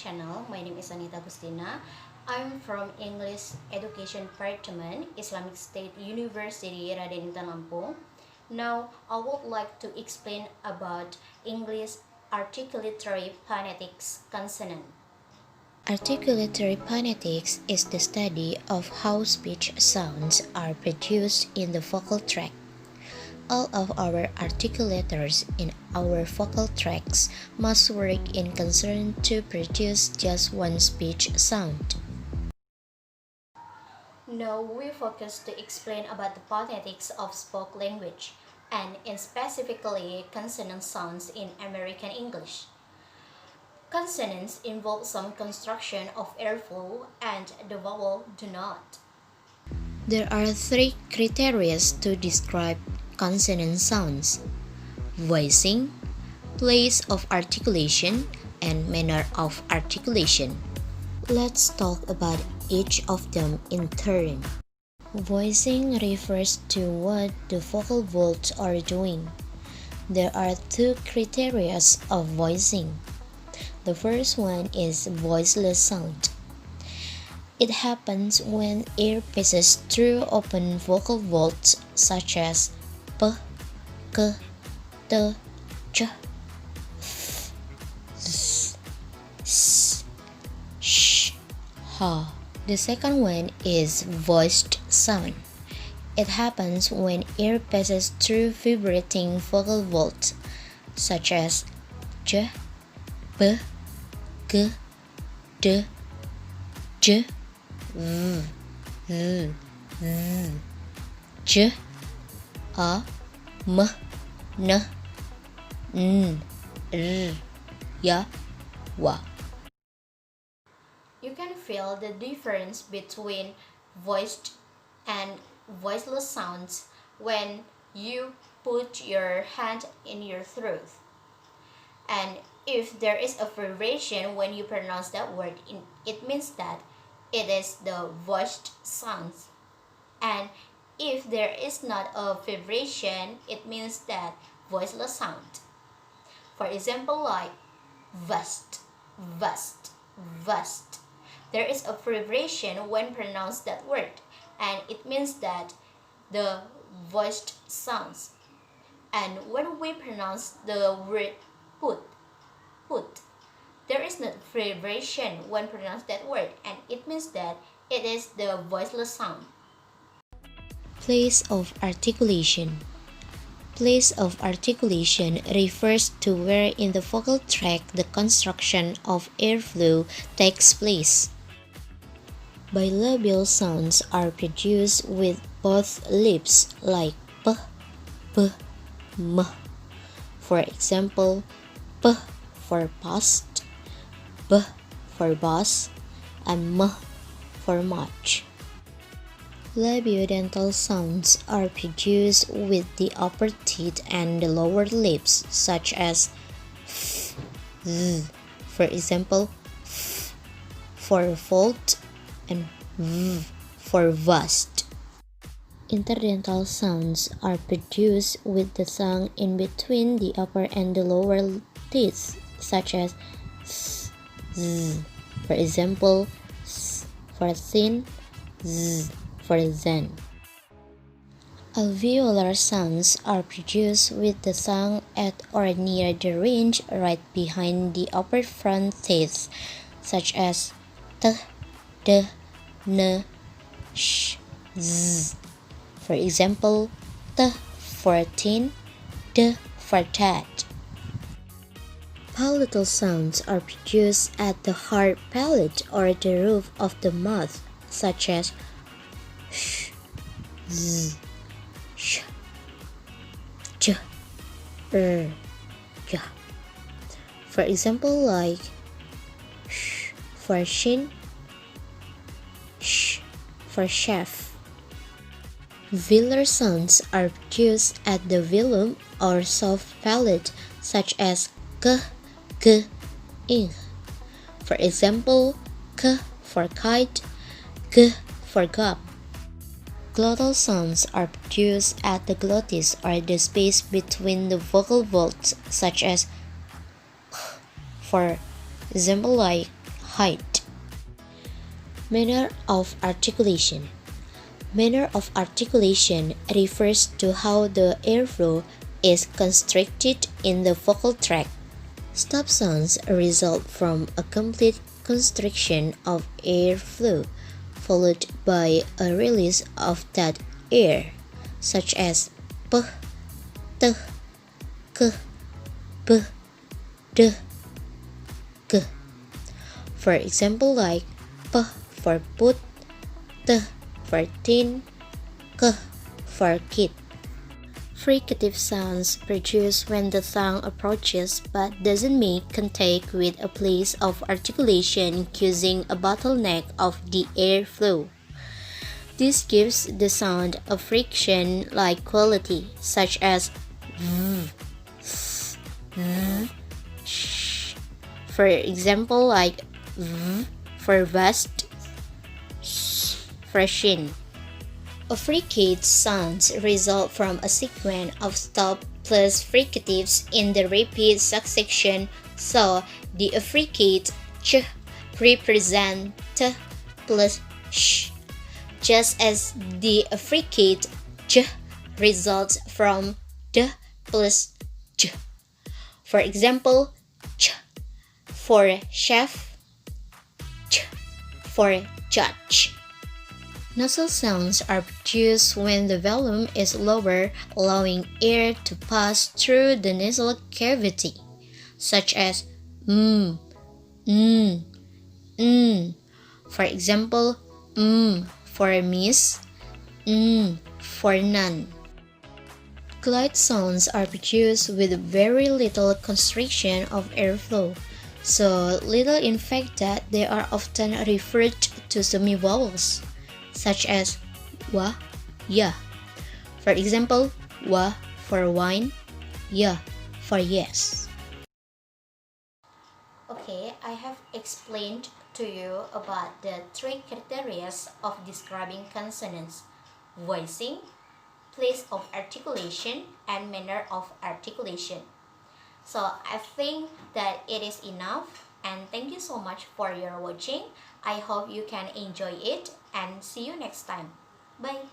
channel. My name is Anita Agustina. I'm from English Education Department, Islamic State University, Raden Intan Lampung. Now, I would like to explain about English Articulatory Phonetics consonant. Articulatory phonetics is the study of how speech sounds are produced in the vocal tract. All of our articulators in our vocal tracts must work in concern to produce just one speech sound. Now we focus to explain about the phonetics of spoken language and in specifically consonant sounds in American English. Consonants involve some construction of airflow and the vowel do not. There are three criteria to describe consonant sounds: voicing, place of articulation, and manner of articulation. Let's talk about each of them in turn. Voicing refers to what the vocal folds are doing. There are two criteria of voicing. The first one is voiceless sound. It happens when air passes through open vocal folds such as p, k, t, ch, f, z, s, sh, ha. The second one is voiced sound. It happens when air passes through vibrating vocal folds such as j, b, g, d, j, v, z, z, j, a, m, n, n, r, ya, wa. You can feel the difference between voiced and voiceless sounds when you put your hand in your throat. And if there is a vibration when you pronounce that word, it means that it is the voiced sounds. And if there is not a vibration, it means that voiceless sound. For example, like vast, vast, vast. There is a vibration when pronounced that word, and it means that the voiced sounds. And when we pronounce the word put, there is no vibration when pronounced that word, and it means that it is the voiceless sound. Place of articulation. Place of articulation refers to where in the vocal tract the construction of airflow takes place. Bilabial sounds are produced with both lips like p, p, m. For example, p for past, b for bus, and m for much. Labiodental sounds are produced with the upper teeth and the lower lips, such as f, z. For example, f for fold and v for vast. Interdental sounds are produced with the tongue in between the upper and the lower teeth, such as s, z. For example, s for thin, z for zen. Alveolar sounds are produced with the tongue at or near the range right behind the upper front teeth, such as t, d, n, sh, z. For example, t for thin, d for tat. Palatal sounds are produced at the hard palate or the roof of the mouth, such as sh, z, sh, j, ja. For example, like sh for shin, sh for chef. Velar sounds are produced at the velum or soft palate, such as k, g, ing. For example, k for kite, g for gum. Glottal sounds are produced at the glottis or the space between the vocal folds, such as for example like height. Manner of articulation. Manner of articulation refers to how the airflow is constructed in the vocal tract. Stop sounds result from a complete constriction of airflow, followed by a release of that air, such as p, t, k, b, d, g. For example, like p for put, t for tin, k for kid. Fricative sounds produced when the tongue approaches but doesn't make contact with a place of articulation, causing a bottleneck of the airflow. This gives the sound a friction-like quality, such as v, s, v, sh. For example, like v for vast, s for shin. Affricate sounds result from a sequence of stop plus fricatives in the repeat succession, so the affricate ch represents t plus sh, just as the affricate j results from d plus j. For example, ch for chef, ch for judge. Nasal sounds are produced when the volume is lower, allowing air to pass through the nasal cavity, such as For example, for miss, for none. Glide sounds are produced with very little constriction of airflow, so little in fact that they are often referred to semi-vowels, such as wa, ya. For example, wa for wine, ya for yes. Okay, I have explained to you about the three criteria of describing consonants: voicing, place of articulation, and manner of articulation. So I think that it is enough, and thank you so much for your watching. I hope you can enjoy it, and see you next time. Bye.